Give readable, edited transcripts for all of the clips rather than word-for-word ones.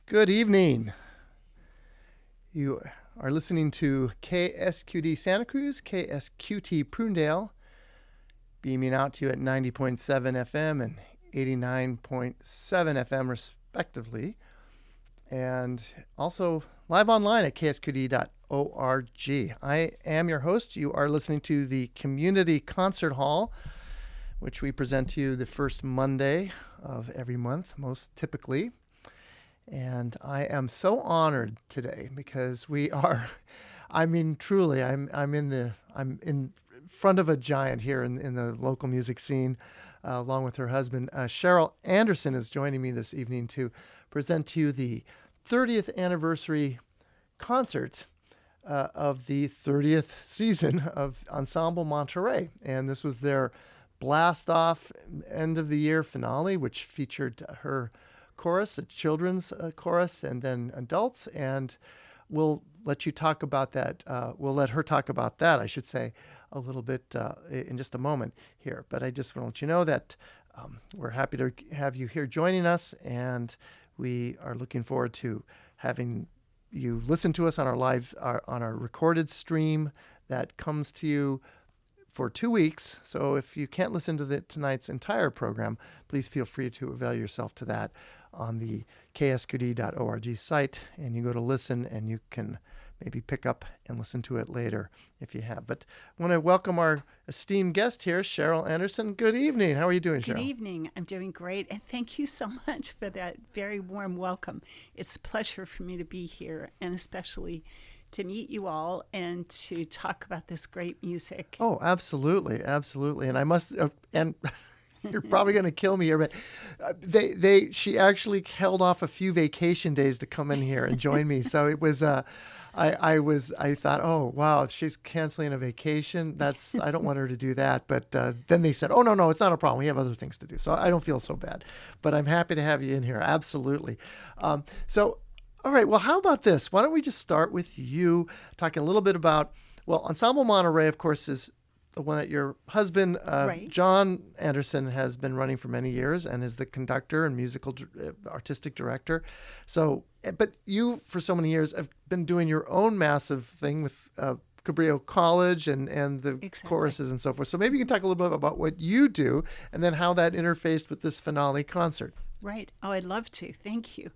Good evening. You are listening to KSQD Santa Cruz, KSQT Prunedale, beaming out to you at 90.7 FM and 89.7 FM, respectively, and also live online at ksqd.org. I am your host. You are listening to the Community Concert Hall, which we present to you the first Monday of every month, most typically. And I am so honored today because truly, I'm in front of a giant here in the local music scene, along with her husband. Cheryl Anderson is joining me this evening to present to you the 30th anniversary concert of the 30th season of Ensemble Monterey. And this was their blast-off end of the year finale, which featured her chorus, a children's chorus, and then adults. And we'll let you talk about that. We'll let her talk about that, I should say, a little bit in just a moment here. But I just want to let you know that we're happy to have you here joining us, and we are looking forward to having you listen to us on on our recorded stream that comes to you for 2 weeks. So if you can't listen to tonight's entire program, please feel free to avail yourself to that on the ksqd.org site, and you go to listen, and you can maybe pick up and listen to it later if you have. But I want to welcome our esteemed guest here, Cheryl Anderson. Good evening. How are you doing, Cheryl? Good evening. I'm doing great, and thank you so much for that very warm welcome. It's a pleasure for me to be here, and especially to meet you all and to talk about this great music. Oh, absolutely, absolutely. And I must, and you're probably going to kill me here, but she actually held off a few vacation days to come in here and join me. So it was, I thought, oh wow, if she's canceling a vacation, I don't want her to do that. But then they said, oh no, it's not a problem. We have other things to do, so I don't feel so bad. But I'm happy to have you in here. Absolutely. All right, well, how about this? Why don't we just start with you talking a little bit about, well, Ensemble Monterey, of course, is the one that your husband, Right. John Anderson, has been running for many years and is the conductor and musical artistic director. So, but you, for so many years, have been doing your own massive thing with Cabrillo College and the Exactly. choruses and so forth. So maybe you can talk a little bit about what you do and then how that interfaced with this finale concert. Right. Oh, I'd love to. Thank you.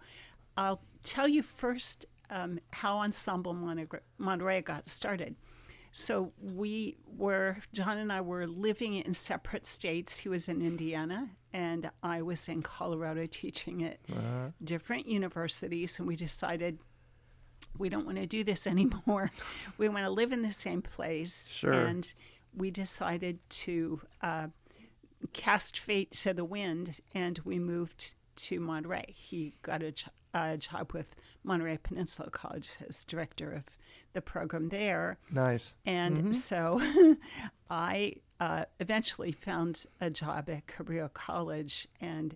I'll tell you first how Ensemble Monterey got started. So John and I were living in separate states. He was in Indiana, and I was in Colorado teaching at different universities. And we decided we don't want to do this anymore. We want to live in the same place. Sure. And we decided to cast fate to the wind, and we moved to Monterey. He got a job with Monterey Peninsula College as director of the program there. Nice. And so I eventually found a job at Cabrillo College and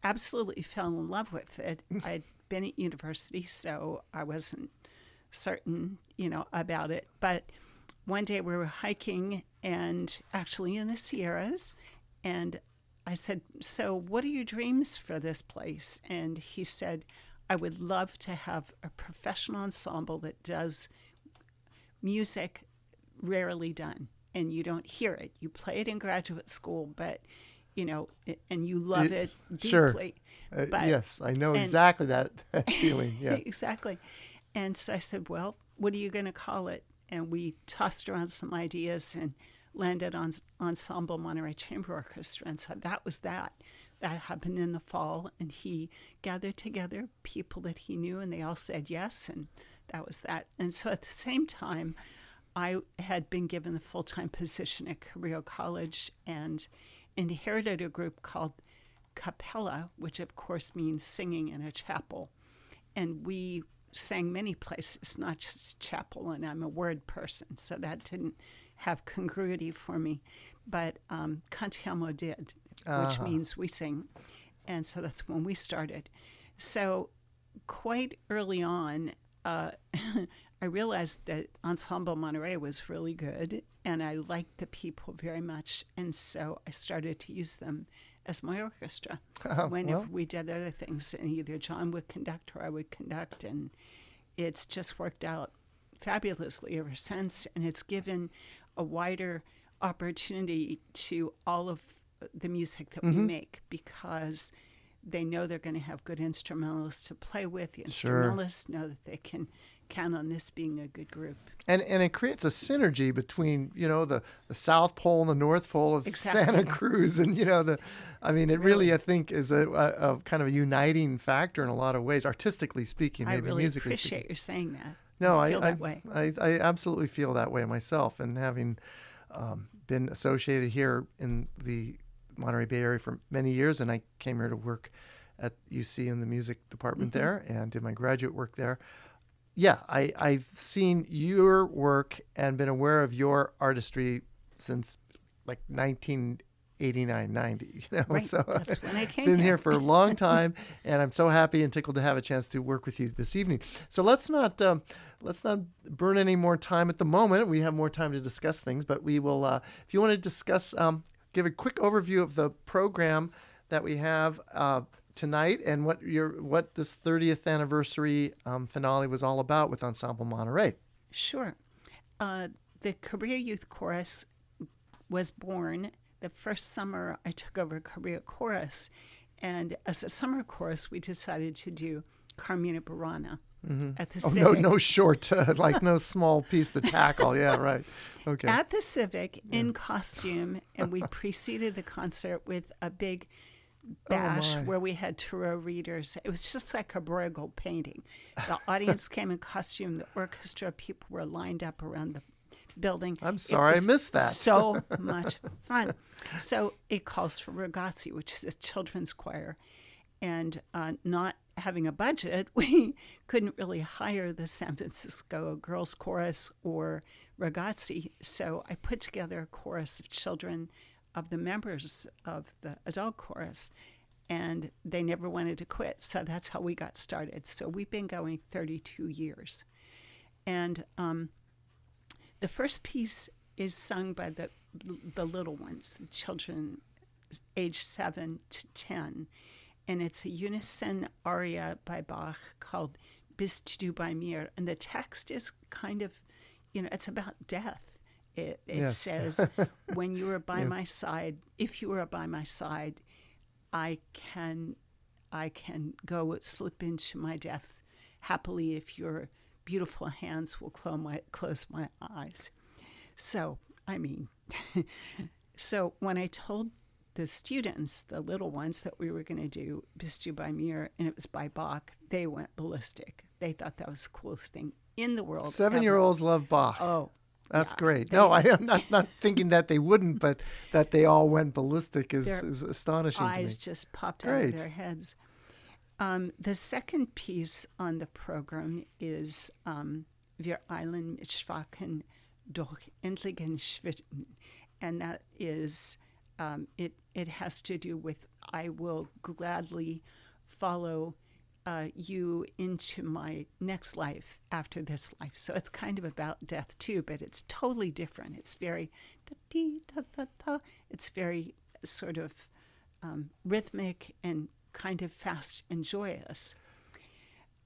absolutely fell in love with it. I'd been at university, so I wasn't certain, about it. But one day we were hiking and actually in the Sierras, and I said, so what are your dreams for this place? And he said, I would love to have a professional ensemble that does music rarely done. And you don't hear it. You play it in graduate school, but, and you love it deeply. Sure. But, yes, I know exactly that feeling. Yeah. Exactly. And so I said, well, what are you going to call it? And we tossed around some ideas and landed on Ensemble Monterey Chamber Orchestra. And so that was that. That happened in the fall, and he gathered together people that he knew, and they all said yes, and that was that. And so at the same time, I had been given the full-time position at Cabrillo College and inherited a group called Capella, which of course means singing in a chapel. And we sang many places, not just chapel, and I'm a word person, so that didn't have congruity for me. But Cantiamo did, which means we sing. And so that's when we started. So quite early on, I realized that Ensemble Monterey was really good, and I liked the people very much. And so I started to use them as my orchestra Oh, whenever well. we did other things. And either John would conduct or I would conduct. And it's just worked out fabulously ever since. And it's given a wider opportunity to all of the music that we make, because they know they're going to have good instrumentalists to play with. The Sure. instrumentalists know that they can count on this being a good group. And it creates a synergy between, the South Pole and the North Pole of Exactly. Santa Cruz. And, it really, I think, is a kind of a uniting factor in a lot of ways, artistically speaking, I maybe really musically appreciate speaking. your saying that. No, I feel that way. I absolutely feel that way myself. And having been associated here in the Monterey Bay Area for many years, and I came here to work at UC in the music department there and did my graduate work there. Yeah, I've seen your work and been aware of your artistry since like 1989, 90. Right, So that's when I came been here. here for a long time, and I'm so happy and tickled to have a chance to work with you this evening. So let's not burn any more time at the moment. We have more time to discuss things, but we will. If you want to discuss, give a quick overview of the program that we have tonight and what this 30th anniversary finale was all about with Ensemble Monterey. Sure. The Cabrillo Youth Chorus was born the first summer I took over Cabrillo Chorus. And as a summer chorus, we decided to do Carmina Burana at the Civic. No short, like no small piece to tackle. Yeah, right. Okay. At the Civic in costume, and we preceded the concert with a big bash my. where we had tarot readers. It was just like a Bruegel painting. The audience came in costume. The orchestra people were lined up around the building. I'm sorry I missed that. So much fun. So it calls for Ragazzi, which is a children's choir. And not having a budget, we couldn't really hire the San Francisco Girls Chorus or Ragazzi. So I put together a chorus of children of the members of the adult chorus, and they never wanted to quit. So that's how we got started. So we've been going 32 years. And the first piece is sung by the little ones, the children age 7 to 10. And it's a unison aria by Bach called Bist du bei mir. And the text is kind of, it's about death. It Yes. says, when you are by my side, if you are by my side, I can go slip into my death happily if your beautiful hands will close my eyes. So, so when I told the students, the little ones, that we were going to do Bist du bei mir, and it was by Bach, they went ballistic. They thought that was the coolest thing in the world. 7-year-olds love Bach. Oh, That's yeah. great. No, I am not thinking that they wouldn't, but that they all went ballistic is astonishing to me. Eyes just popped out Great. of their heads. The second piece on the program is Wir eilen mit Schwachen durch endlichen Schritten, and that is it has to do with I will gladly follow you into my next life after this life. So it's kind of about death too, but it's totally different. It's very it's very sort of rhythmic and kind of fast and joyous.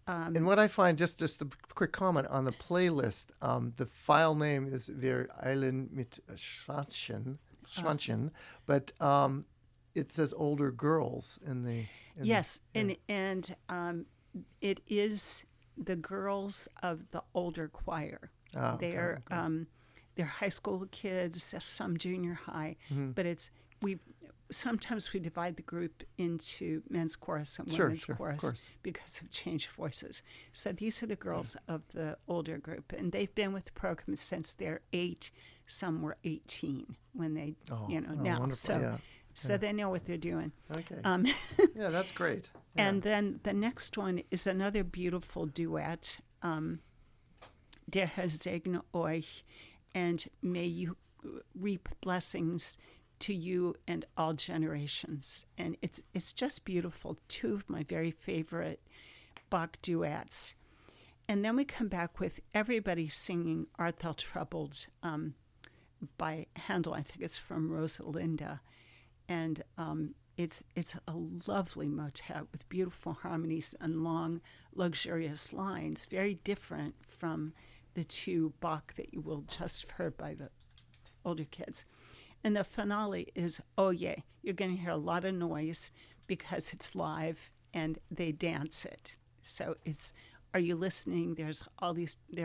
And what I find, just a quick comment on the playlist, the file name is Wir eilen mit Schwanchen, but it says older girls in the... Yes, and it is the girls of the older choir. Oh, They're high school kids, some junior high, but sometimes we divide the group into men's chorus and women's chorus because of change of voices. So these are the girls of the older group, and they've been with the program since they're 8. Some were 18 when they, now. Wonderful. So they know what they're doing. Okay. Yeah, that's great. Yeah. And then the next one is another beautiful duet, Der Herr segne euch, and may you reap blessings to you and all generations. And it's just beautiful. 2 of my very favorite Bach duets. And then we come back with everybody singing Art Thou Troubled by Handel. I think it's from Rosalinda. And it's a lovely motet with beautiful harmonies and long, luxurious lines, very different from the two Bach that you will just have heard by the older kids. And the finale is, oh yeah, you're going to hear a lot of noise because it's live and they dance it. So it's, are you listening? There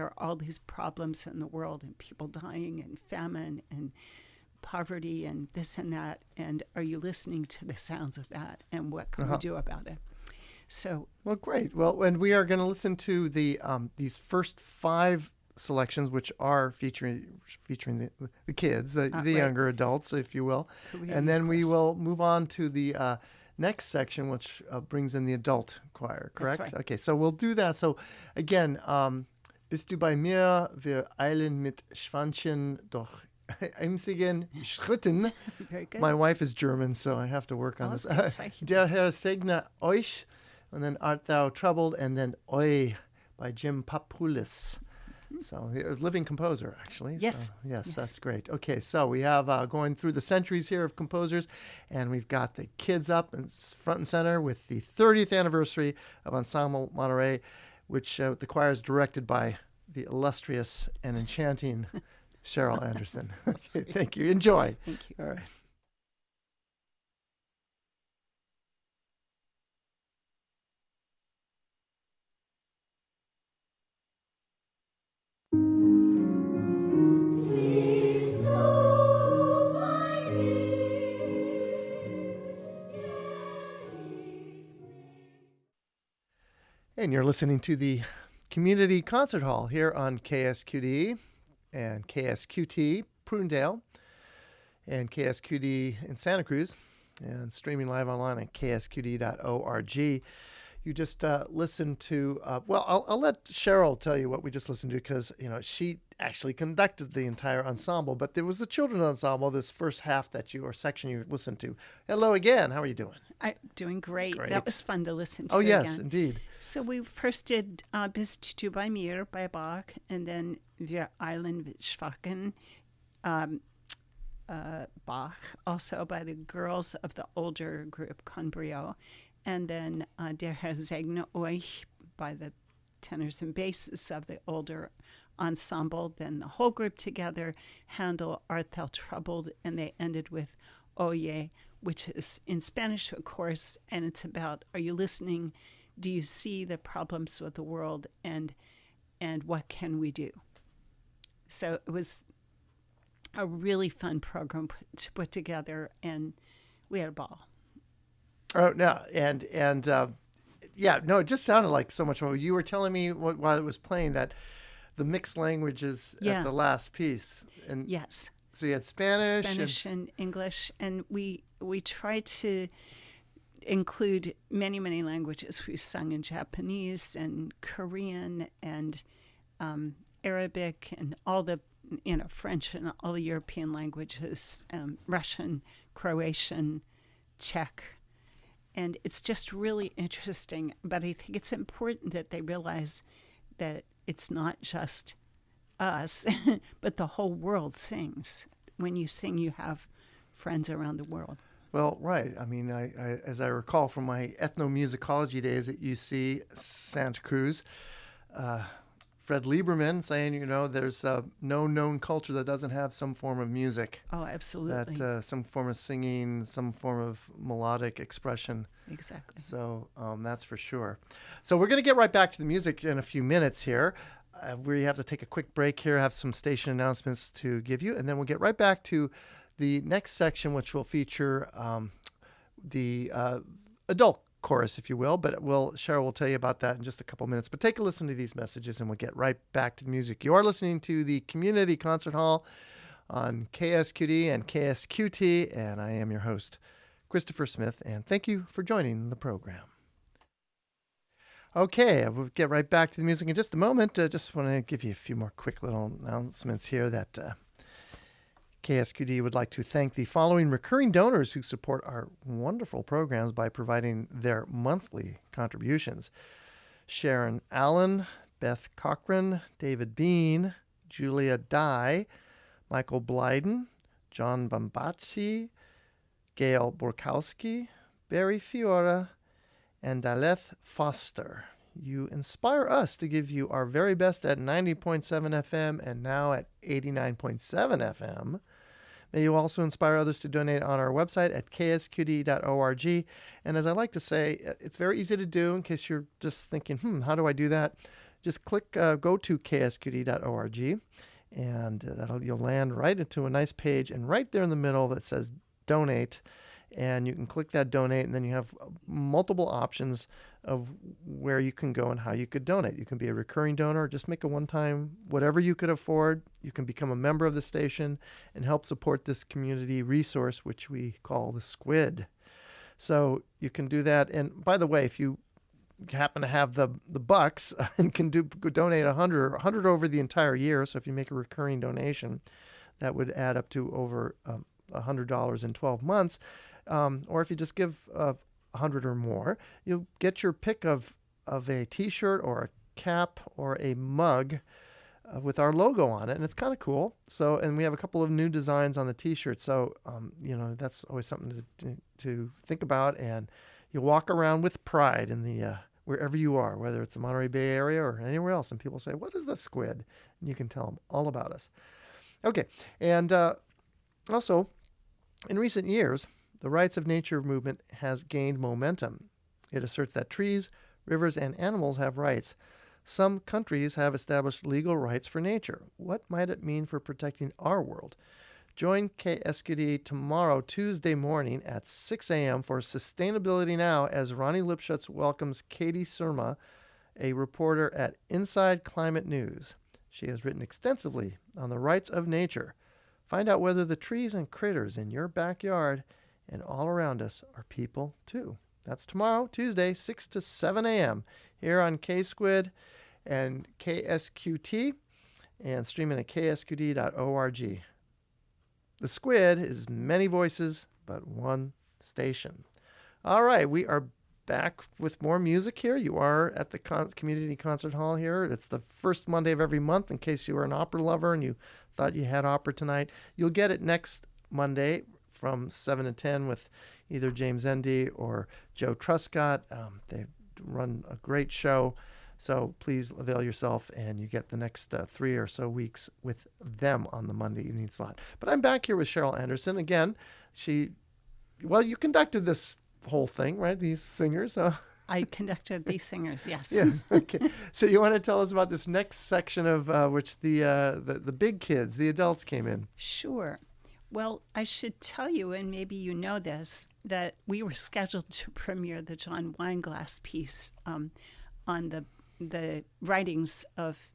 are all these problems in the world and people dying and famine and poverty and this and that. And are you listening to the sounds of that? And what can we do about it? So, well, great. Well, and we are going to listen to the these first 5 selections, which are featuring the kids, the right. younger adults, if you will, and then we will move on to the next section, which brings in the adult choir. Correct? That's right. Okay, so we'll do that. So again, bist du bei mir? Wir eilen mit Schwänzchen doch emsigen Schritten. Very good. My wife is German, so I have to work on this. Der Herr segne euch, and then Art Thou Troubled, and then Oi by Jim Papulis. So he was a living composer, actually. Yes. So, yes, that's great. Okay, so we have going through the centuries here of composers, and we've got the kids up and front and center with the 30th anniversary of Ensemble Monterey, which the choir is directed by the illustrious and enchanting Cheryl Anderson. Thank you. Enjoy. Thank you. All right. And you're listening to the Community Concert Hall here on KSQD and KSQT Prunedale and KSQD in Santa Cruz, and streaming live online at ksqd.org. You just listened to, I'll let Cheryl tell you what we just listened to, because, she actually conducted the entire ensemble, but there was the children's ensemble, this first half section you listened to. Hello again. How are you doing? I'm doing great. Great. That was fun to listen to. Oh, yes, again. indeed. So we first did Bist du bei mir by Bach, and then Wir eilen mit Schwachen, Bach, also by the girls of the older group Cabrillo, and then Der Herr segne euch by the tenors and basses of the older ensemble, then the whole group together, Handel, Art Thou Troubled, and they ended with Oye, which is in Spanish, of course, and it's about, are you listening? Do you see the problems with the world, and what can we do? So it was a really fun program to put together, and we had a ball. Oh, no, and it just sounded like so much more. You were telling me while it was playing that the mixed languages at the last piece. And yes. So you had Spanish and English, and we tried to include many, many languages. We sung in Japanese and Korean and Arabic and all the, French and all the European languages, Russian, Croatian, Czech. And it's just really interesting. But I think it's important that they realize that it's not just us, but the whole world sings. When you sing, you have friends around the world. Well, right. I mean, I as I recall from my ethnomusicology days at UC Santa Cruz, Fred Lieberman saying, there's no known culture that doesn't have some form of music. Oh, absolutely. That some form of singing, some form of melodic expression. Exactly. So that's for sure. So we're going to get right back to the music in a few minutes here. We have to take a quick break here, have some station announcements to give you, and then we'll get right back to the next section, which will feature the adult chorus, if you will, but Cheryl will tell you about that in just a couple minutes. But take a listen to these messages and we'll get right back to the music. You are listening to the Community Concert Hall on KSQD and KSQT, and I am your host, Christopher Smith, and thank you for joining the program. Okay, we'll get right back to the music in just a moment. Just want to give you a few more quick little announcements here that KSQD would like to thank the following recurring donors who support our wonderful programs by providing their monthly contributions: Sharon Allen, Beth Cochran, David Bean, Julia Dye, Michael Blyden, John Bombazzi, Gail Borkowski, Barry Fiora, and Daleth Foster. You inspire us to give you our very best at 90.7 FM and now at 89.7 FM. May you also inspire others to donate on our website at ksqd.org. And as I like to say, it's very easy to do in case you're just thinking, how do I do that? Just go to ksqd.org, and you'll land right into a nice page. And right there in the middle that says donate, and you can click that donate, and then you have multiple options of where you can go and how you could donate. You can be a recurring donor, just make a one-time, whatever you could afford. You can become a member of the station and help support this community resource, which we call the Squid. So you can do that. And by the way, if you happen to have the bucks and can donate 100 over the entire year, so if you make a recurring donation, that would add up to over $100 in 12 months. Or if you just give 100 or more, you'll get your pick of a T-shirt or a cap or a mug with our logo on it, and it's kind of cool. So, and we have a couple of new designs on the T-shirt. So, that's always something to think about, and you walk around with pride in the wherever you are, whether it's the Monterey Bay area or anywhere else, and people say, "What is the Squid?" And you can tell them all about us. Okay, and also, in recent years, the rights of nature movement has gained momentum. It asserts that trees, rivers, and animals have rights. Some countries have established legal rights for nature. What might it mean for protecting our world? Join KSQD tomorrow, Tuesday morning at 6 a.m. for Sustainability Now as Ronnie Lipschutz welcomes Katie Surma, a reporter at Inside Climate News. She has written extensively on the rights of nature. Find out whether the trees and critters in your backyard and all around us are people too. That's tomorrow, Tuesday, 6 to 7 a.m. here on K-Squid and KSQT, and streaming at ksqd.org. The Squid is many voices, but one station. All right, we are back with more music here. You are at the Community Concert Hall here. It's the first Monday of every month. In case you were an opera lover and you thought you had opera tonight, you'll get it next Monday from 7 to 10 with either James Endy or Joe Truscott. They run a great show, so please avail yourself, and you get the next 3 or so weeks with them on the Monday evening slot. But I'm back here with Cheryl Anderson. Again, you conducted this whole thing, right? These singers. I conducted these singers, yes. Yes. Okay. So you want to tell us about this next section of which the big kids, the adults, came in? Sure. Well, I should tell you, and maybe you know this, that we were scheduled to premiere the John Weinglass piece on the writings of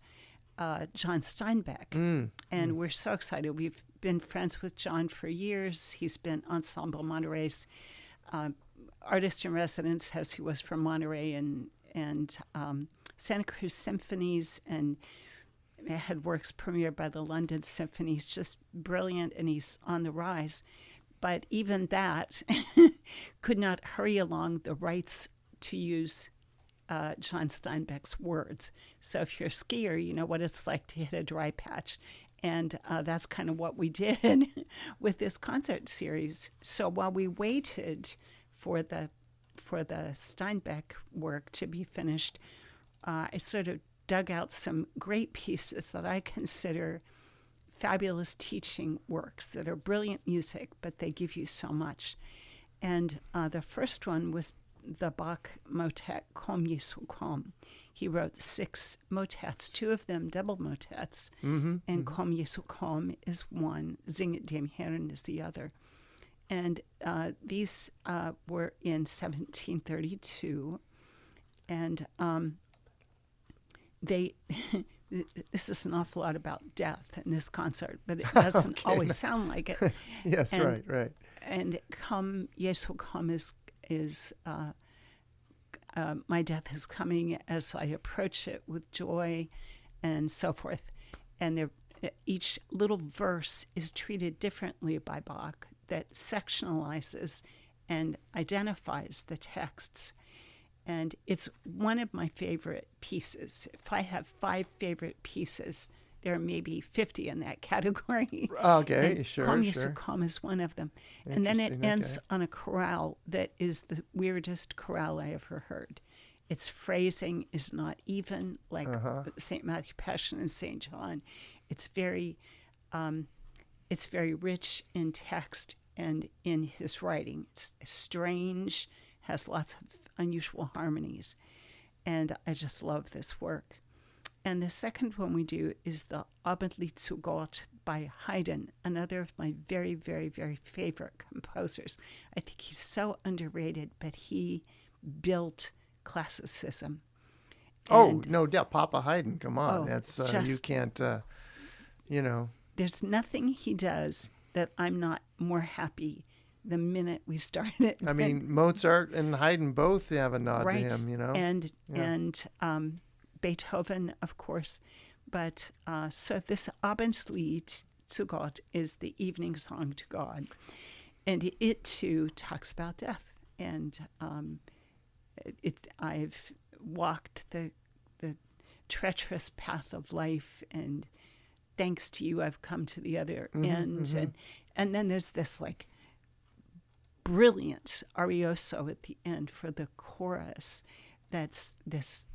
John Steinbeck. And we're so excited. We've been friends with John for years. He's been Ensemble Monterey's artist in residence, as he was from Monterey and Santa Cruz Symphonies, and had works premiered by the London Symphony. He's just brilliant, and he's on the rise. But even that could not hurry along the rights to use John Steinbeck's words. So if you're a skier, you know what it's like to hit a dry patch. And that's kind of what we did with this concert series. So while we waited for the Steinbeck work to be finished, I sort of dug out some great pieces that I consider fabulous teaching works that are brilliant music, but they give you so much. And the first one was the Bach motet Komm Jesu komm. He wrote 6 motets, 2 of them double motets, and Komm Jesu komm is one, Singet dem Herrn is the other. And these were in 1732, and this is an awful lot about death in this concert, but it doesn't always sound like it. Yes, and, right. And Komm Jesu komm is my death is coming as I approach it with joy, and so forth. And each little verse is treated differently by Bach, that sectionalizes and identifies the texts. And it's one of my favorite pieces. If I have 5 favorite pieces, there are maybe 50 in that category. Okay, And sure, Comme sure. Comme is one of them. And then it Interesting, ends okay. on a chorale that is the weirdest chorale I ever heard. Its phrasing is not even like Uh-huh. St. Matthew Passion and St. John. It's very, it's very rich in text and in his writing. It's strange, has lots of unusual harmonies, and I just love this work. And the second one we do is the Abendlied zu Gott by Haydn, another of my very, very, very favorite composers. I think he's so underrated, but he built classicism. Oh, And no doubt. Papa Haydn, come on. oh, That's, you just can't, you know. there's nothing he does that I'm not more happy the minute we start it. I mean, Mozart and Haydn both have a nod right. to him, you know. And Yeah. and Beethoven, of course. But so this Abendlied zu Gott is the evening song to God, and it too talks about death. And I've walked the treacherous path of life, and thanks to you, I've come to the other end. And then there's this like brilliant arioso at the end for the chorus. That's this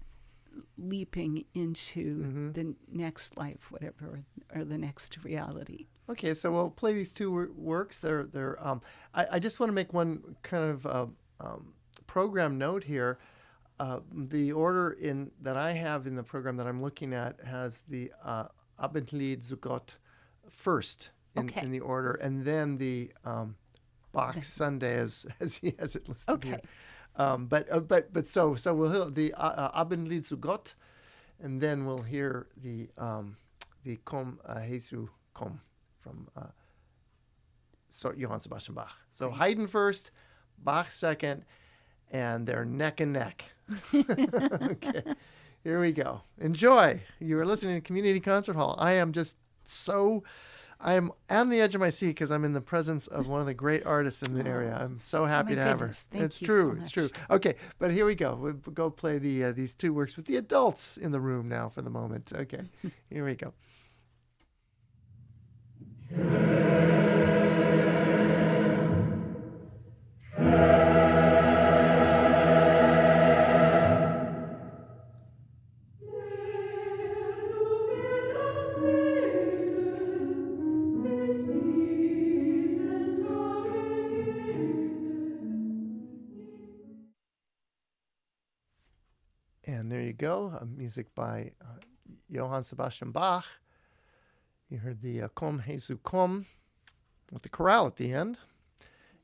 leaping into the next life, whatever, or the next reality. Okay, so we'll play these two works. They're. I just want to make one kind of program note here. The order in that I have in the program that I'm looking at has the Abendlied zu Gott first in the order, and then the Bach Sunday as he has it listed here. But so we'll hear the Abendlied zu Gott, and then we'll hear the Komm, Jesu, Komm from Johann Sebastian Bach. So Haydn first, Bach second, and they're neck and neck. Okay, here we go. Enjoy. You are listening to Community Concert Hall. I am on the edge of my seat because I'm in the presence of one of the great artists in the area. I'm so happy to have her. Thank you true. so It's true. Okay, but here we go. We'll go play these two works with the adults in the room now for the moment. Okay, here we go. And there you go, music by Johann Sebastian Bach. You heard the Komm, Jesu, Komm, with the chorale at the end.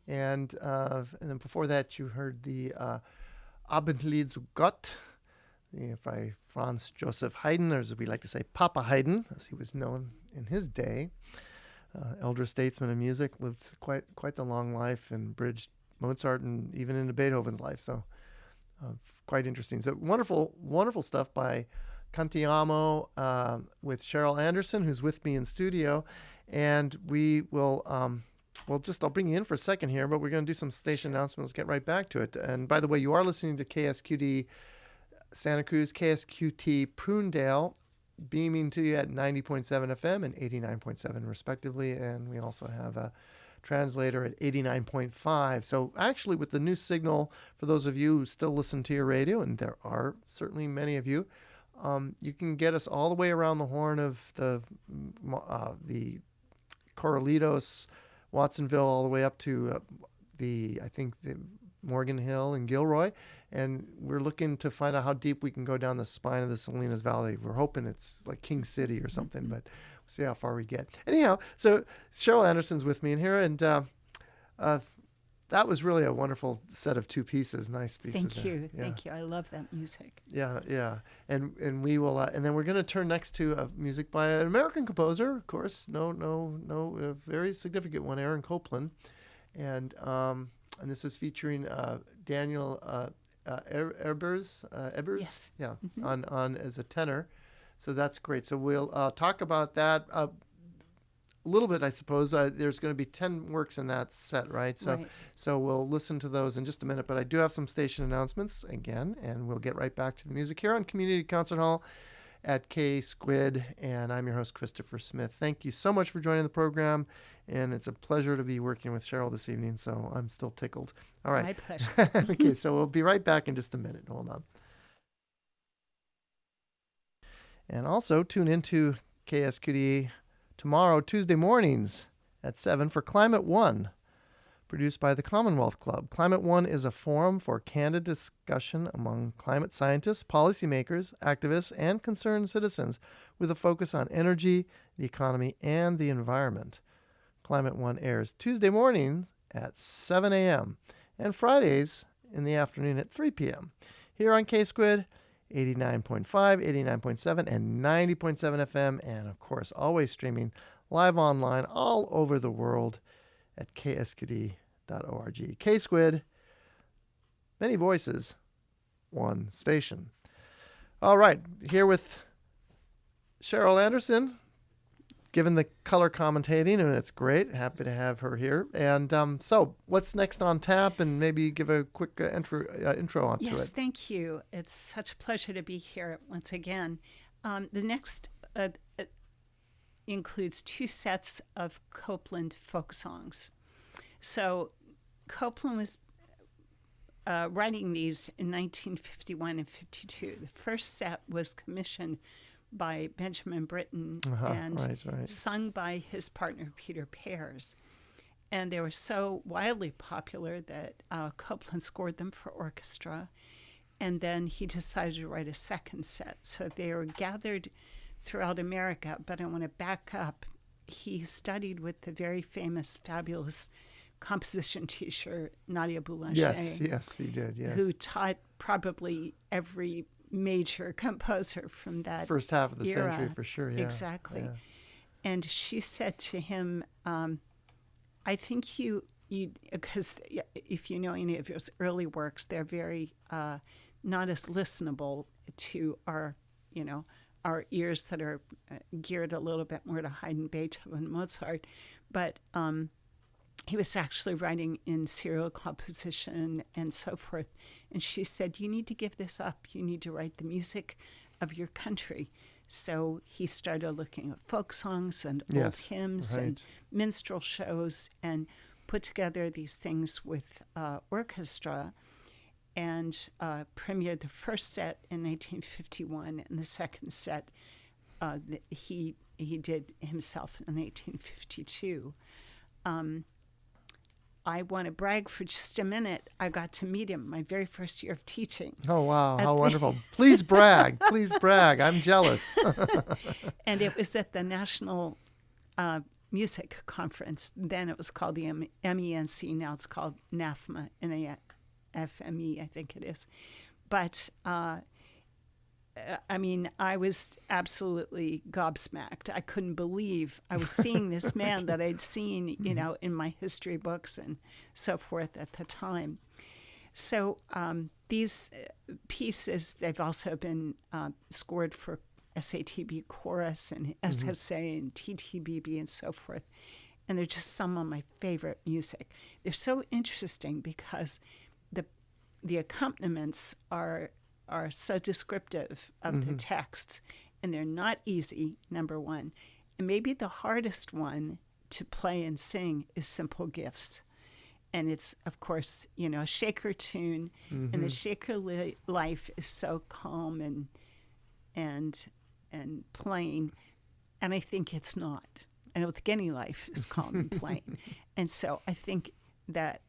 And then before that, you heard the Abendlied zu Gott by Franz Joseph Haydn, or as we like to say, Papa Haydn, as he was known in his day. Elder statesman of music, lived quite the long life and bridged Mozart and even into Beethoven's life. So quite interesting. So wonderful stuff by Cantiamo with Cheryl Anderson, who's with me in studio. And we will, I'll bring you in for a second here, but we're going to do some station announcements, get right back to it. And by the way, you are listening to KSQD Santa Cruz, KSQT Prunedale, beaming to you at 90.7 FM and 89.7 respectively. And we also have a translator at 89.5. So actually with the new signal, for those of you who still listen to your radio, and there are certainly many of you, you can get us all the way around the horn of the Corralitos, Watsonville, all the way up to the Morgan Hill and Gilroy. And we're looking to find out how deep we can go down the spine of the Salinas Valley. We're hoping it's like King City or something, but we'll see how far we get. Anyhow, so Cheryl Anderson's with me in here, and that was really a wonderful set of two pieces, nice pieces. Thank you. Yeah. Thank you. I love that music. Yeah. And we will, and then we're going to turn next to music by an American composer, of course. No, a very significant one, Aaron Copland. And this is featuring Daniel Ebers, Yes. yeah, on as a tenor, so that's great. So we'll talk about that a little bit, I suppose. There's going to be 10 works in that set, right? So we'll listen to those in just a minute. But I do have some station announcements again, and we'll get right back to the music here on Community Concert Hall. at KSQD, and I'm your host, Christopher Smith. Thank you so much for joining the program, and it's a pleasure to be working with Cheryl this evening, so I'm still tickled. All right. My pleasure. Okay, so we'll be right back in just a minute. Hold on. And also tune into KSQD tomorrow, Tuesday mornings at 7 for Climate One, produced by the Commonwealth Club. Climate One is a forum for candid discussion among climate scientists, policymakers, activists, and concerned citizens with a focus on energy, the economy, and the environment. Climate One airs Tuesday mornings at 7 a.m. and Fridays in the afternoon at 3 p.m. here on KSQD 89.5, 89.7, and 90.7 FM, and of course, always streaming live online all over the world at ksqd.org. KSQD, many voices, one station. All right, here with Cheryl Anderson, given the color commentating, and it's great. Happy to have her here. And so what's next on tap, and maybe give a quick intro onto it. Yes, thank you. It's such a pleasure to be here once again. The next includes 2 sets of Copland folk songs. So Copland was writing these in 1951 and 52. The first set was commissioned by Benjamin Britten and sung by his partner Peter Pears. And they were so wildly popular that Copland scored them for orchestra. And then he decided to write a second set. So they were gathered throughout America. But I want to back up. He studied with the very famous, fabulous composition teacher, Nadia Boulanger. Yes, he did, yes. Who taught probably every major composer from that first half of the era. century, for sure. Yeah. Exactly. Yeah. And she said to him, I think you, because if you know any of his early works, they're very not as listenable to our ears that are geared a little bit more to Haydn, Beethoven, Mozart. But he was actually writing in serial composition and so forth. And she said, you need to give this up. You need to write the music of your country. So he started looking at folk songs and old hymns and minstrel shows and put together these things with orchestra and premiered the first set in 1951 and the second set he did himself in 1952. I want to brag for just a minute. I got to meet him my very first year of teaching. Oh, wow. How wonderful. Please brag. Please brag. I'm jealous. And it was at the National Music Conference. Then it was called the MENC. Now it's called NAFMA, NAFME, I think it is. But I mean, I was absolutely gobsmacked. I couldn't believe I was seeing this man that I'd seen, in my history books and so forth at the time. So these pieces, they've also been scored for SATB chorus and SSA and TTBB and so forth. And they're just some of my favorite music. They're so interesting because the accompaniments are so descriptive of the texts, and they're not easy, number one. And maybe the hardest one to play and sing is Simple Gifts. And it's, of course, a Shaker tune, and the Shaker life is so calm and plain, and I think it's not. I don't think any life is calm and plain. And so I think that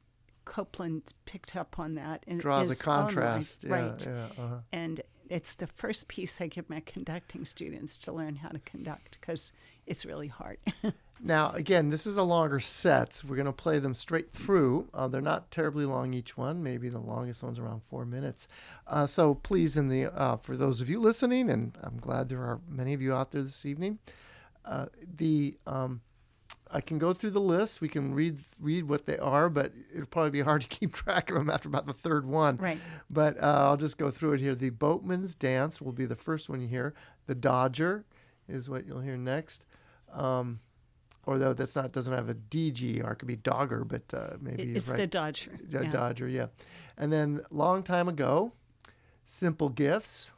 Copland picked up on that and draws a contrast, right? And it's the first piece I give my conducting students to learn how to conduct because it's really hard. Now, again, this is a longer set. We're going to play them straight through. They're not terribly long each one. Maybe the longest one's around 4 minutes. So please, for those of you listening, and I'm glad there are many of you out there this evening, I can go through the list. We can read what they are, but it'll probably be hard to keep track of them after about the third one. Right. But I'll just go through it here. The Boatman's Dance will be the first one you hear. The Dodger is what you'll hear next. Although doesn't have a DG, or it could be Dogger, but maybe it's right. The Dodger. Yeah, Dodger, yeah. And then Long Time Ago, Simple Gifts,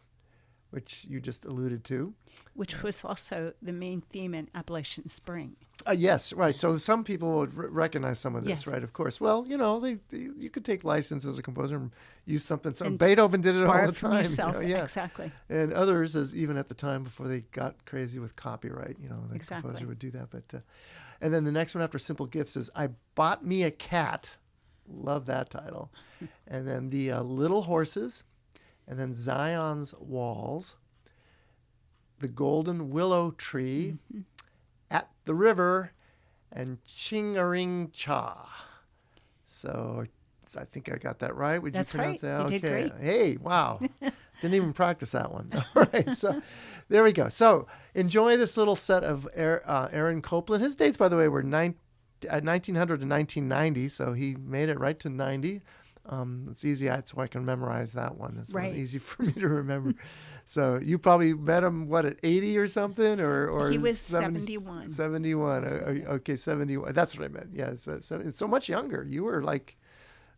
which you just alluded to. Which was also the main theme in Appalachian Spring. Yes, right. So some people would recognize some of this, Yes. right? Of course. Well, you could take license as a composer and use something. So And Beethoven did it all Borrow the from time. yourself. Yeah. Exactly. And others, as even at the time before they got crazy with copyright, the Exactly. composer would do that. But and then the next one after Simple Gifts is I Bought Me a Cat. Love that title. And then the Little Horses, and then Zion's Walls, the Golden Willow Tree, At the River, and Chingaring Cha. So I think I got that right. Would That's you pronounce right. that? You Okay. did great. Hey, wow. Didn't even practice that one. All right. So there we go. So enjoy this little set of Aaron Copland. His dates, by the way, were 1900 to 1990. So he made it right to 90. It's easy, so I can memorize that one. It's Right. easy for me to remember. So you probably met him, at 80 or something? Or He was 71. 71. 71. Okay, 71. That's what I meant. Yeah, so much younger. You were like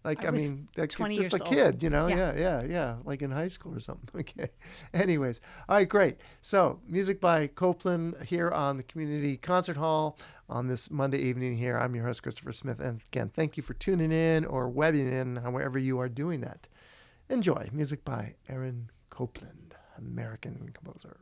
I was 20 just years a old. kid, Yeah. Yeah, like in high school or something. Okay. Anyways, all right, great. So music by Copland here on the Community Concert Hall on this Monday evening here. I'm your host, Christopher Smith. And again, thank you for tuning in or webbing in, however you are doing that. Enjoy music by Aaron Copland, American composer.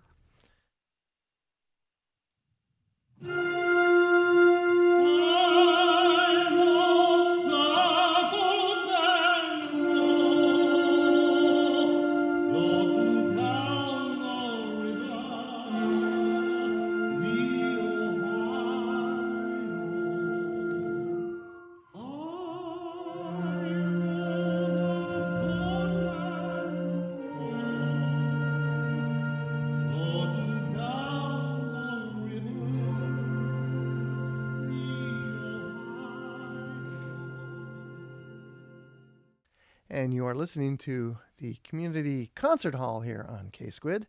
And you are listening to the Community Concert Hall here on KSQD.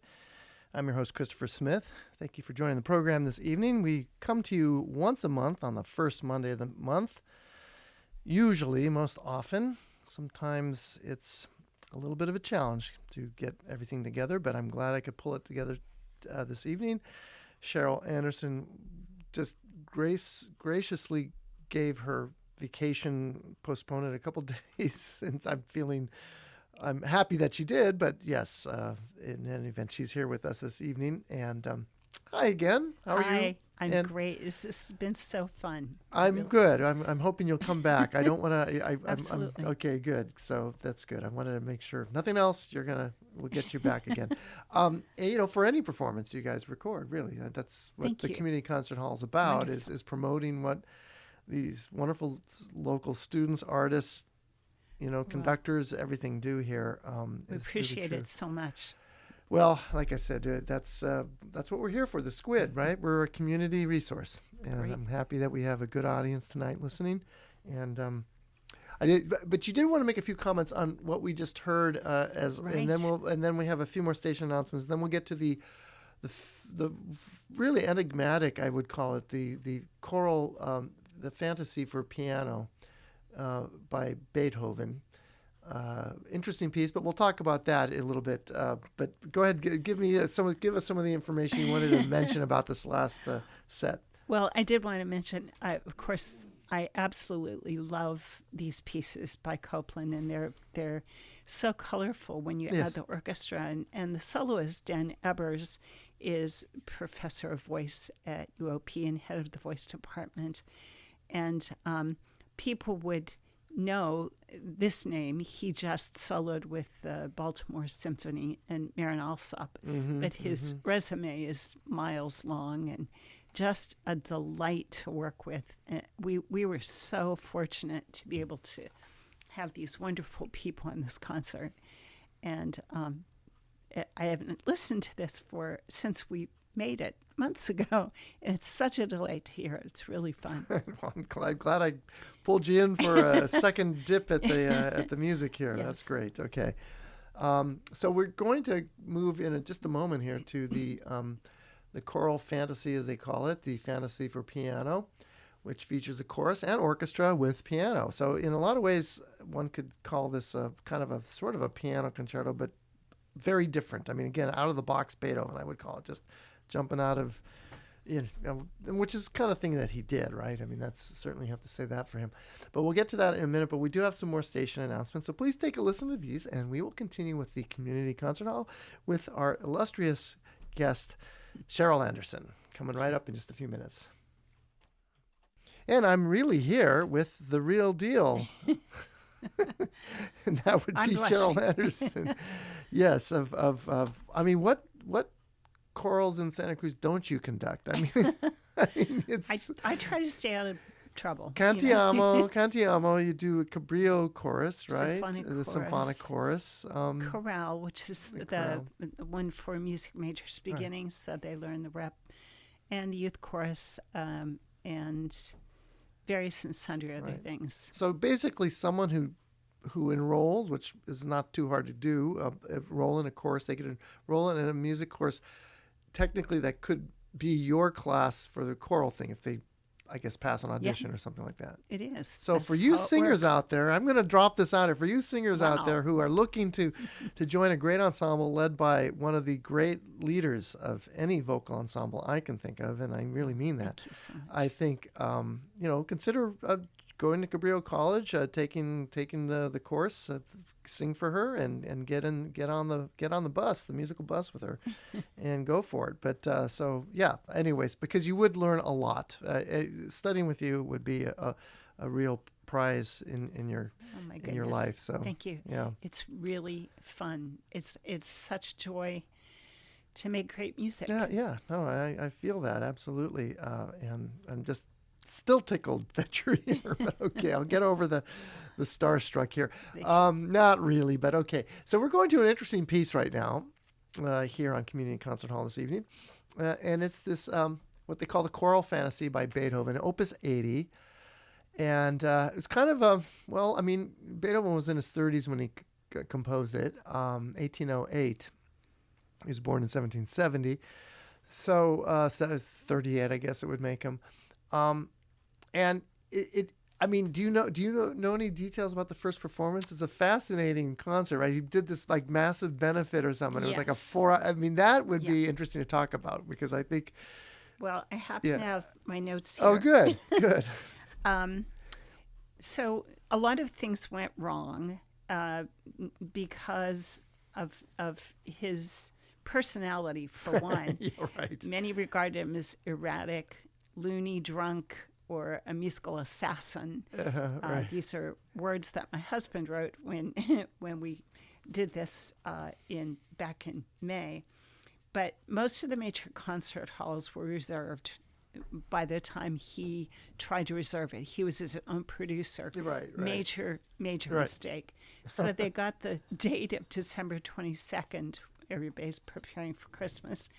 I'm your host, Christopher Smith. Thank you for joining the program this evening. We come to you once a month on the first Monday of the month. Usually, most often. Sometimes it's a little bit of a challenge to get everything together, but I'm glad I could pull it together this evening. Cheryl Anderson just graciously gave her vacation, postponed it a couple days, since I'm happy that she did, but yes, in any event, she's here with us this evening. And hi again. How are you? I'm great. This has been so fun. I'm really. good. I'm hoping you'll come back. I don't want to. Absolutely. Okay, good. So that's good. I wanted to make sure. If nothing else, we'll get you back again. For any performance you guys record, really, that's what Thank the you. Community Concert Hall is about. Wonderful. Is promoting what these wonderful local students, artists, conductors, everything do here. We Is really appreciate true. it so much. Well, like I said, that's what we're here for, the Squid, right? We're a community resource, and Great. I'm happy that we have a good audience tonight listening. And but you did want to make a few comments on what we just heard, and then we have a few more station announcements. Then we'll get to the really enigmatic, I would call it, the choral, the fantasy for piano by Beethoven. Interesting piece, but we'll talk about that a little bit. But go ahead, give us some of the information you wanted to mention about this last set. Well, I did want to mention, of course, I absolutely love these pieces by Copland, and they're so colorful when you Yes. add the orchestra. And the soloist, Dan Ebers, is professor of voice at UOP and head of the voice department. And people would know this name. He just soloed with the Baltimore Symphony and Marin Alsop, but his resume is miles long and just a delight to work with. And we were so fortunate to be able to have these wonderful people in this concert. And I haven't listened to this since we made it months ago, and it's such a delight to hear it. It's really fun. Well, I'm glad I pulled you in for a second dip at the music here. Yes. That's great. Okay, so we're going to move in just a moment here to the choral fantasy, as they call it, the fantasy for piano, which features a chorus and orchestra with piano. So in a lot of ways, one could call this kind of a sort of a piano concerto, but very different. I mean, again, out of the box Beethoven, I would call it, just jumping out of, which is kind of thing that he did, right? I mean, that's certainly, you have to say that for him. But we'll get to that in a minute. But we do have some more station announcements, so please take a listen to these, and we will continue with the Community Concert Hall with our illustrious guest, Cheryl Anderson, coming right up in just a few minutes. And I'm really here with the real deal. And that would be Cheryl Anderson. Yes, I mean, what chorals in Santa Cruz don't you conduct? I mean, it's I try to stay out of trouble. Cantiamo, you do a Cabrillo chorus, right? The symphonic chorus. Choral, which is the one for music majors beginnings, so they learn the rep, and youth chorus, and various and sundry other things. So basically, someone who enrolls, which is not too hard to do, enroll in a course. They could enroll in a music course. Technically, that could be your class for the choral thing if they, I guess, pass an audition or something like that. It is. So that's for you singers out there, I'm going to drop this out here. For you singers out there who are looking to join a great ensemble led by one of the great leaders of any vocal ensemble I can think of, and I really mean that. Thank you so much. I think, consider going to Cabrillo College, taking the course, sing for her, and get on the bus, the musical bus with her, and go for it. But anyways, because you would learn a lot. Studying with you would be a real prize in your life. So thank you. Yeah, it's really fun. It's such joy to make great music. Yeah. No, I feel that absolutely, and I'm just still tickled that you're here, but okay, I'll get over the starstruck here. Not really, but okay. So we're going to an interesting piece right now here on Community Concert Hall this evening, and it's this what they call the Choral Fantasy by Beethoven, Opus 80, and it's kind of Beethoven was in his 30s when he composed it, 1808. He was born in 1770, so it's 38, I guess it would make him. And I mean, do you know any details about the first performance? It's a fascinating concert, right? He did this like massive benefit or something. It was like a 4. I mean, that would be interesting to talk about because I think. Well, I happen to have my notes here. Oh, good. So a lot of things went wrong because of his personality, for one. Right. Many regard him as erratic, loony, drunk, or a musical assassin. Right. These are words that my husband wrote when we did this back in May. But most of the major concert halls were reserved by the time he tried to reserve it. He was his own producer. Right. Major mistake. So they got the date of December 22nd. Everybody's preparing for Christmas.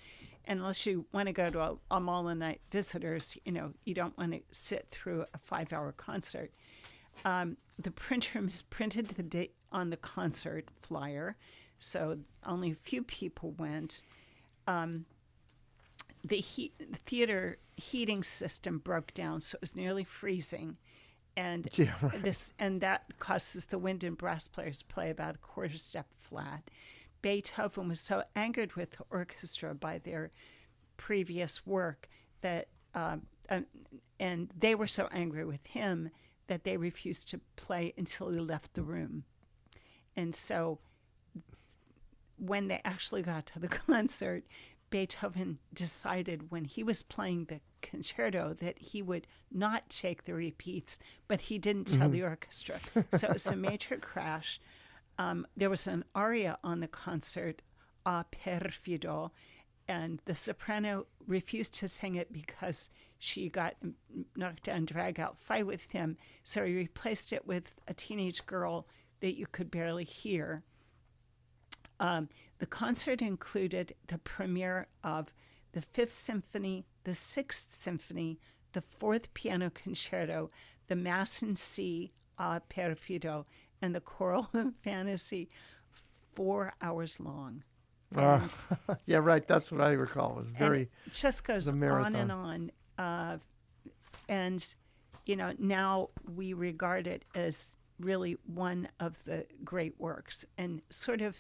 And unless you want to go to a mall and night visitors, you don't want to sit through a 5-hour concert. The printer misprinted the date on the concert flyer, so only a few people went. The theater heating system broke down, so it was nearly freezing, and that causes the wind and brass players to play about a quarter step flat. Beethoven was so angered with the orchestra by their previous work that, and they were so angry with him that they refused to play until he left the room. And so when they actually got to the concert, Beethoven decided when he was playing the concerto that he would not take the repeats, but he didn't tell the orchestra. So it was a major crash. There was an aria on the concert, A Perfido, and the soprano refused to sing it because she got knocked down, drag out fight with him. So he replaced it with a teenage girl that you could barely hear. The concert included the premiere of the Fifth Symphony, the Sixth Symphony, the Fourth Piano Concerto, the Mass in C, A Perfido, and the Choral Fantasy, 4 hours long. Yeah, right. That's what I recall. It was very. It just goes on and on. And, now we regard it as really one of the great works. And sort of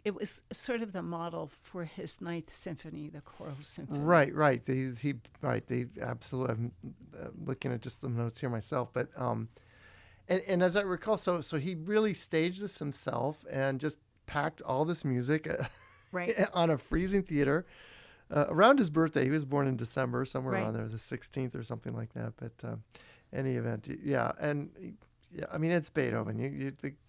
it was sort of the model for his Ninth Symphony, the choral symphony. Right. They absolutely. I'm looking at just the notes here myself, but and as I recall, so he really staged this himself and just packed all this music Right. on a freezing theater around his birthday. He was born in December, somewhere Right. around there, the 16th or something like that. But any event, yeah, and yeah, I mean it's Beethoven.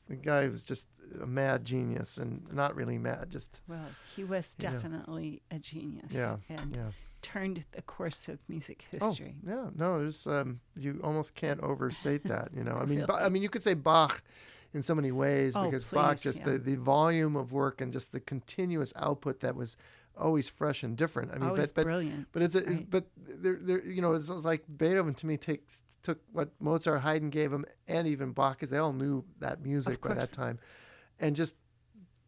The guy was just a mad genius, and not really mad, just Well, he was you know. definitely a genius. Yeah, And yeah. turned the course of music Oh, history. yeah, no, there's you almost can't overstate that. I mean, Really? I mean, you could say Bach in so many ways Oh, because Bach please, just yeah. the volume of work and just the continuous output that was always fresh and different. I mean, Always but brilliant. but it's a, Right. but there it's like Beethoven to me took what Mozart, Haydn gave him, and even Bach, because they all knew that music by course. that time, and just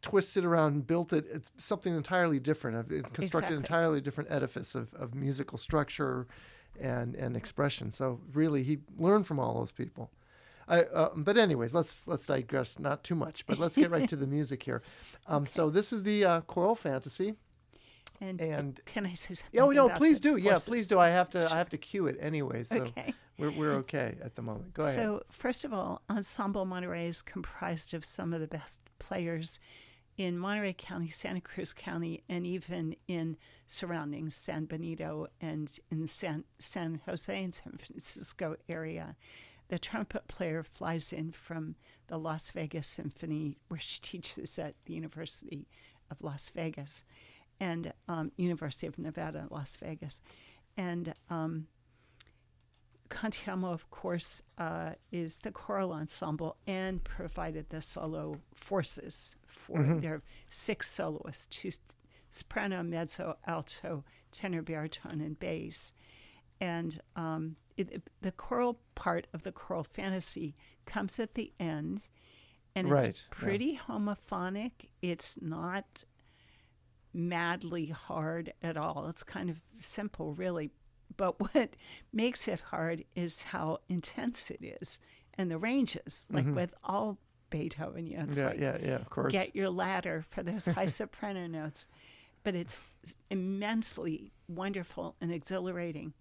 twisted around and built it. It's something entirely different. It constructed Exactly. an entirely different edifice of musical structure and expression. So really, he learned from all those people. But anyways, let's digress not too much, but let's get right to the music here. So this is the choral fantasy. And can I say something? oh no, about please the do. Yeah, forces? please do. I have to cue it anyway. So Okay. we're okay at the moment. Go ahead. So, first of all, Ensemble Monterey is comprised of some of the best players in Monterey County, Santa Cruz County, and even in surrounding San Benito and in San Jose and San Francisco area. The trumpet player flies in from the Las Vegas Symphony, where she teaches at the University of Las Vegas and University of Nevada, Las Vegas. And Cantiamo, of course, is the choral ensemble and provided the solo forces for their 6 soloists, 2 soprano, mezzo, alto, tenor, baritone, and bass. And the choral part of the choral fantasy comes at the end, and Right, it's pretty homophonic. It's not madly hard at all. It's kind of simple, really. But what makes it hard is how intense it is and the ranges. Like with all Beethoven, it's yeah, like yeah, of course. get your ladder for those high soprano notes. But it's immensely wonderful and exhilarating.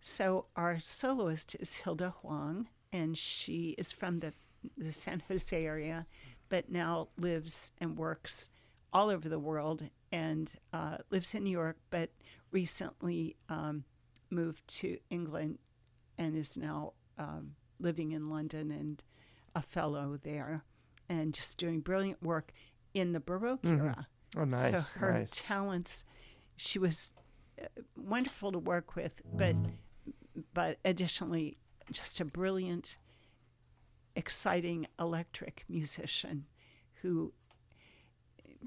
So our soloist is Hilda Huang, and she is from the San Jose area, but now lives and works all over the world and lives in New York, but recently moved to England and is now living in London and a fellow there and just doing brilliant work in the Baroque era. Oh, nice. So her nice. talents, she was wonderful to work with, but additionally, just a brilliant, exciting electric musician who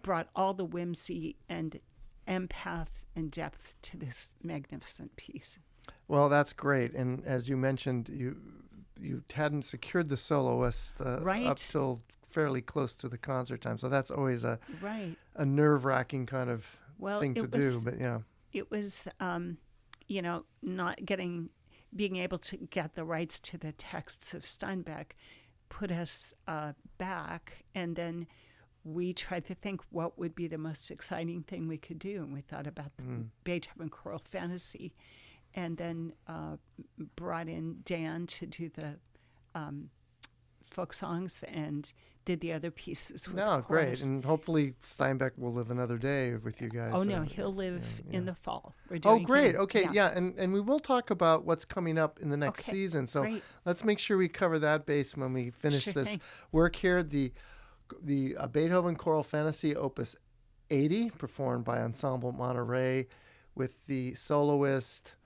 brought all the whimsy and empath and depth to this magnificent piece. Well, that's great. And as you mentioned, you hadn't secured the soloist Right. up till fairly close to the concert time. So that's always a Right. nerve-wracking kind of Well, thing to do. But yeah. It was, not being able to get the rights to the texts of Steinbeck put us back. And then we tried to think what would be the most exciting thing we could do. And we thought about the Beethoven choral fantasy and then brought in Dan to do the folk songs and did the other pieces with No, great. chorus. And hopefully Steinbeck will live another day with you guys. Oh, no, he'll live yeah. in the fall. We're Oh, doing great. him. Okay, yeah. And we will talk about what's coming up in the next Okay, season. So great. let's make sure we cover that base when we finish Sure this thing. work here. The Beethoven Choral Fantasy, Opus 80, performed by Ensemble Monterey with the soloist.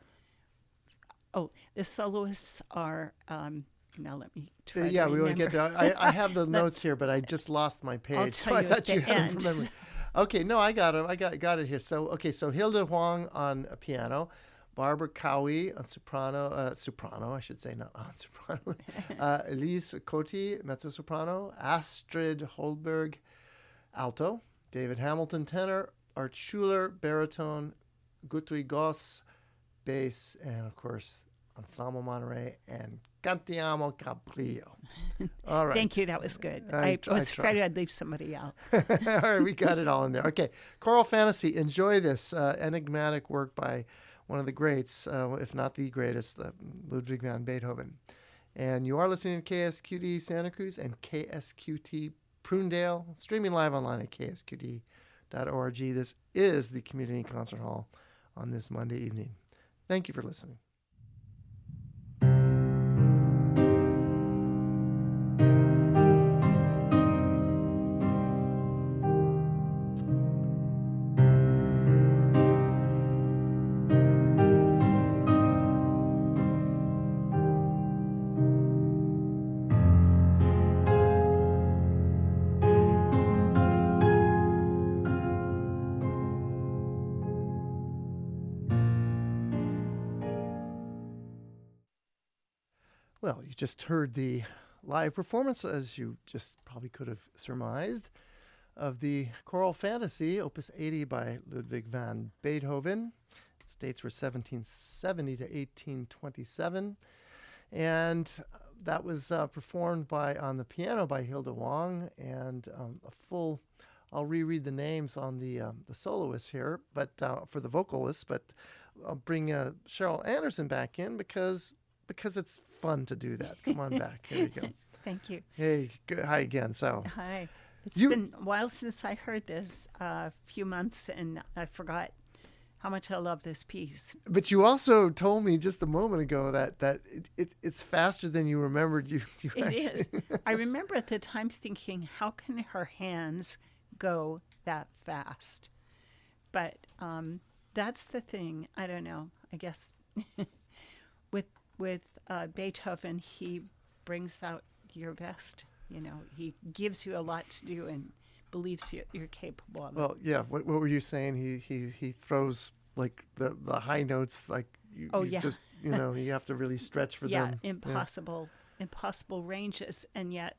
Oh, the soloists are, now let me try Yeah, to we want to remember. get to I have the notes here, but I just lost my page. So tell I you thought at the you had them end. from memory. Okay, no, I got it. I got it here. So so Hilda Huang on piano, Barbara Cowie on soprano, I should say, not on soprano. Elise Coty, mezzo soprano, Astrid Holberg, alto, David Hamilton, tenor, Art Schuler, baritone, Guthrie Goss, bass, and of course Ensemble Monterey and Cantiamo Cabrillo. All right. Thank you. That was good. I was tried. afraid I'd leave somebody out. All right, we got it all in there. Okay, Choral Fantasy. Enjoy this enigmatic work by one of the greats, if not the greatest, Ludwig van Beethoven. And you are listening to KSQD Santa Cruz and KSQT Prunedale, streaming live online at ksqd.org. This is the Community Concert Hall on this Monday evening. Thank you for listening. Well, you just heard the live performance, as you just probably could have surmised, of the Choral Fantasy, Opus 80 by Ludwig van Beethoven. Its dates were 1770 to 1827. And that was performed on the piano by Hilda Wang, and I'll reread the names on the soloists here, but for the vocalists, but I'll bring Cheryl Anderson back in because it's fun to do that. Come on back. Here you go. Thank you. Hey, hi again. So Hi. It's been a while since I heard this, a few months, and I forgot how much I love this piece. But you also told me just a moment ago that it's faster than you remembered. You It actually. is. I remember at the time thinking, how can her hands go that fast? But that's the thing. I don't know. I guess with Beethoven, he brings out your best. You know, he gives you a lot to do and believes you're capable of it. Well, yeah. What were you saying? He throws like the high notes, like you Yeah. just you have to really stretch for them. Impossible ranges, and yet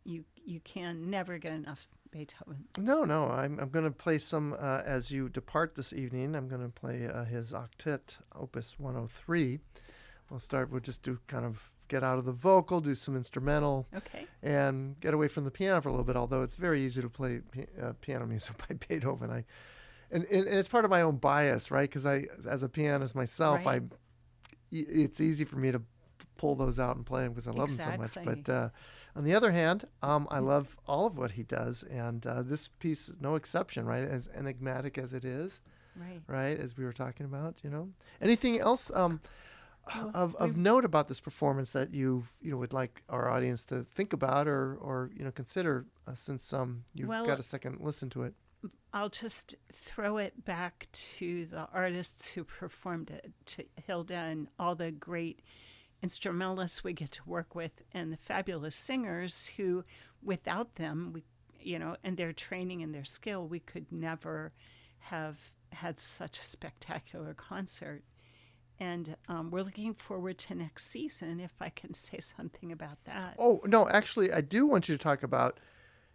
you can never get enough Beethoven. No, I'm going to play some as you depart this evening. I'm going to play his octet, Opus 103. We'll just do kind of get out of the vocal, do some instrumental, Okay. and get away from the piano for a little bit. Although it's very easy to play piano music by Beethoven. And it's part of my own bias, right? Because as a pianist myself, Right. it's easy for me to pull those out and play them because I love them so much. Exactly. But on the other hand, I love all of what he does, and this piece is no exception, right? As enigmatic as it is, right? As we were talking about, Anything else of note about this performance that you would like our audience to think about or consider since you've got a second listen to it? I'll just throw it back to the artists who performed it, to Hilda and all the great instrumentalists we get to work with, and the fabulous singers who, without them, and their training and their skill, we could never have had such a spectacular concert. And we're looking forward to next season, if I can say something about that. Oh, no, actually, I do want you to talk about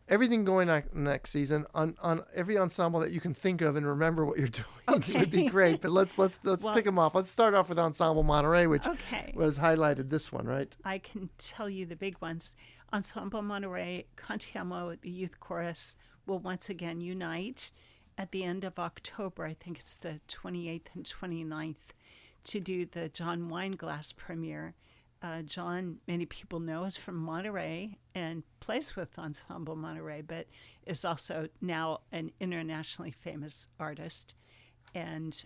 everything going on next season on every ensemble that you can think of and remember what you're doing. Okay. It would be great. But let's tick them off. Let's start off with Ensemble Monterey, which was highlighted this one, right? I can tell you the big ones. Ensemble Monterey, Cantiamo, the youth chorus, will once again unite at the end of October. I think it's the 28th and 29th, to do the John Weinglass premiere. John, many people know, is from Monterey and plays with Ensemble Monterey, but is also now an internationally famous artist, and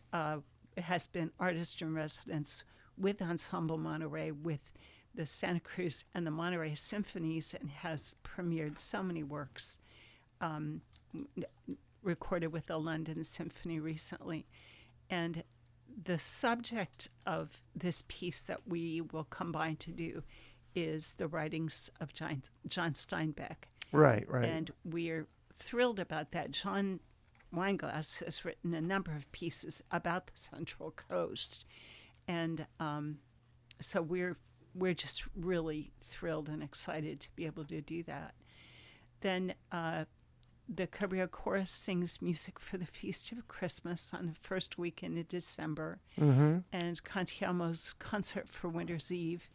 has been artist in residence with Ensemble Monterey, with the Santa Cruz and the Monterey Symphonies, and has premiered so many works, recorded with the London Symphony recently. And the subject of this piece that we will combine to do is the writings of John Steinbeck. Right. And we're thrilled about that. John Weinglass has written a number of pieces about the Central Coast. And so we're just really thrilled and excited to be able to do that. Then the Cabrillo Chorus sings music for the Feast of Christmas on the first weekend of December. Mm-hmm. And Cantiamo's Concert for Winter's Eve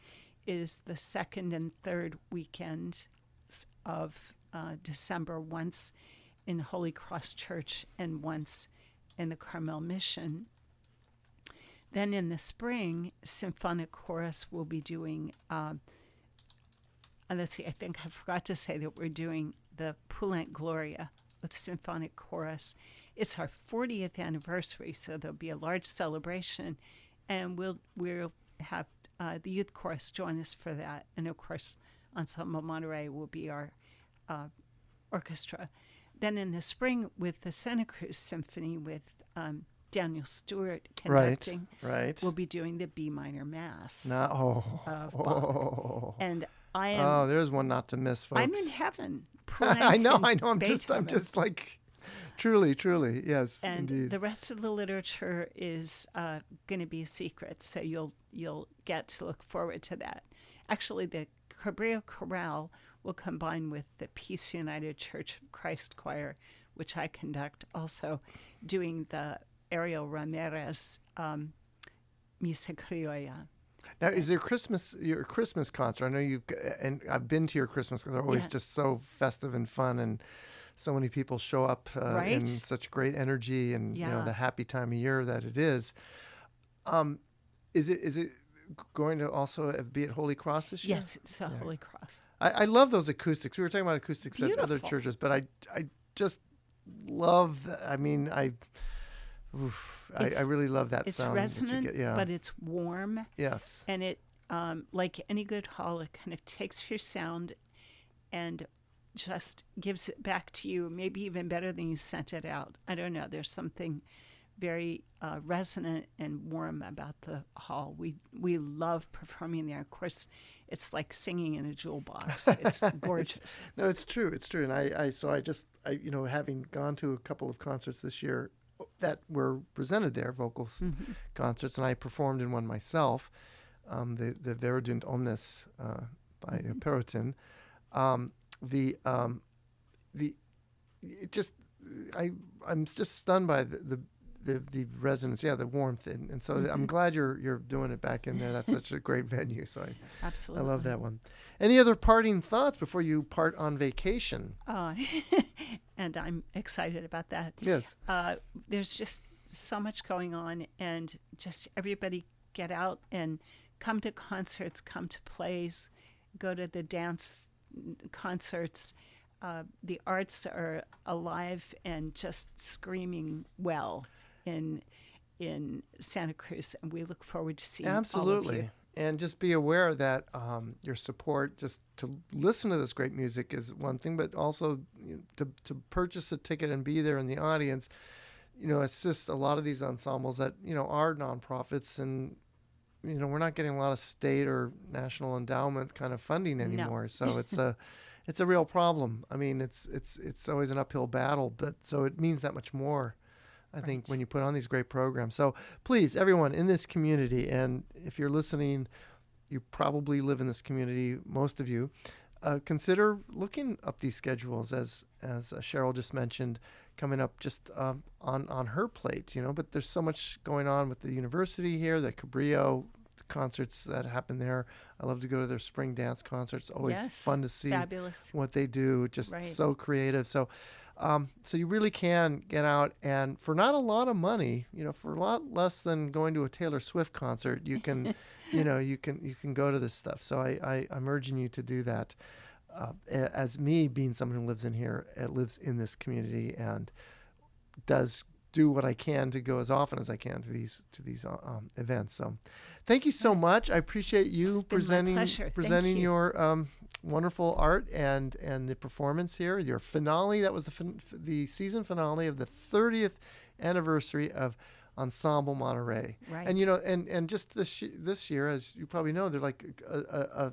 is the second and third weekend of December, once in Holy Cross Church and once in the Carmel Mission. Then in the spring, Symphonic Chorus will be doing, let's see, I think I forgot to say that we're doing the Pulant Gloria with Symphonic Chorus. It's our 40th anniversary, so there'll be a large celebration, and we'll have the youth chorus join us for that. And of course, Ensemble Monterey will be our orchestra. Then in the spring, with the Santa Cruz Symphony with Daniel Stewart conducting, right. we'll be doing the B minor Mass of Bach. Oh. And I am. Oh, there's one not to miss, folks. I'm in heaven. I know. I'm Beethoven. just like, truly, yes, and indeed. the rest of the literature is going to be a secret, so you'll get to look forward to that. Actually, the Cabrillo Choral will combine with the Peace United Church of Christ Choir, which I conduct, also doing the Ariel Ramirez Misa Criolla. Now, is your Christmas concert? I know and I've been to your Christmas. They're always just so festive and fun, and so many people show up in such great energy, and the happy time of year that it is. Is it going to also be at Holy Cross this year? Yes, it's at Holy Cross. I love those acoustics. We were talking about acoustics Beautiful. at other churches, but I just love that. I mean, I really love that sound. It's resonant, but it's warm. Yes. And it, like any good hall, it kind of takes your sound and just gives it back to you, maybe even better than you sent it out. I don't know. There's something very resonant and warm about the hall. We love performing there. Of course, it's like singing in a jewel box. It's gorgeous. It's true. It's true. And I having gone to a couple of concerts this year that were presented there, vocals concerts, and I performed in one myself, the Veredund Omnes by Perotin. I'm just stunned by the resonance, the warmth, and so I'm glad you're doing it back in there. That's such a great venue. So Absolutely. I love that one. Any other parting thoughts before you part on vacation? And I'm excited about that. Yes. There's just so much going on, and just everybody get out and come to concerts, come to plays, go to the dance concerts. The arts are alive and just screaming well in Santa Cruz, and we look forward to seeing Absolutely. all of you. And just be aware that your support, just to listen to this great music is one thing, but also to purchase a ticket and be there in the audience, assist a lot of these ensembles that, are nonprofits, and, we're not getting a lot of state or national endowment kind of funding anymore. No. So it's a real problem. I mean, it's always an uphill battle, but so it means that much more, I think, when you put on these great programs. So please, everyone in this community, and if you're listening, you probably live in this community, most of you, consider looking up these schedules, as Cheryl just mentioned, coming up just on her plate, But there's so much going on with the university here, the Cabrillo, the concerts that happen there. I love to go to their spring dance concerts. Always fun to see what they do. Just so creative. So you really can get out, and for not a lot of money, for a lot less than going to a Taylor Swift concert, you can, you can go to this stuff. So I'm urging you to do that. As me being someone who lives in here, lives in this community, and does do what I can to go as often as I can to these events. So, thank you so much. I appreciate you presenting your wonderful art and the performance here. Your finale, that was the season finale of the 30th anniversary of Ensemble Monterey. Right. And and just this year, as you probably know, they're like a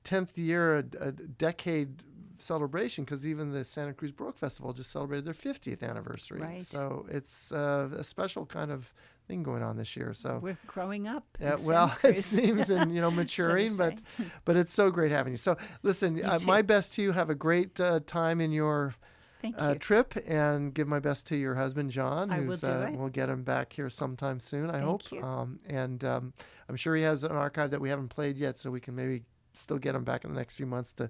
10th year, a decade celebration, because even the Santa Cruz Baroque Festival just celebrated their 50th anniversary. Right. So it's a special kind of thing going on this year. So we're growing up. yeah, in well, Santa it Cruz. seems, and maturing, So to but it's so great having you. So listen, too. my best to you. Have a great time in your Thank you. trip, and give my best to your husband John. I will do it. We'll get him back here sometime soon, I hope. you. I'm sure he has an archive that we haven't played yet, so we can maybe still get him back in the next few months to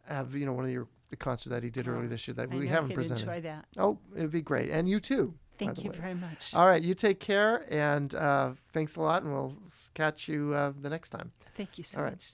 have one of the concerts that he did earlier this year that we haven't presented. Enjoy that. Oh, it'd be great, and you too. Thank you very much. All right, you take care, and thanks a lot, and we'll catch you the next time. Thank you so All right. much.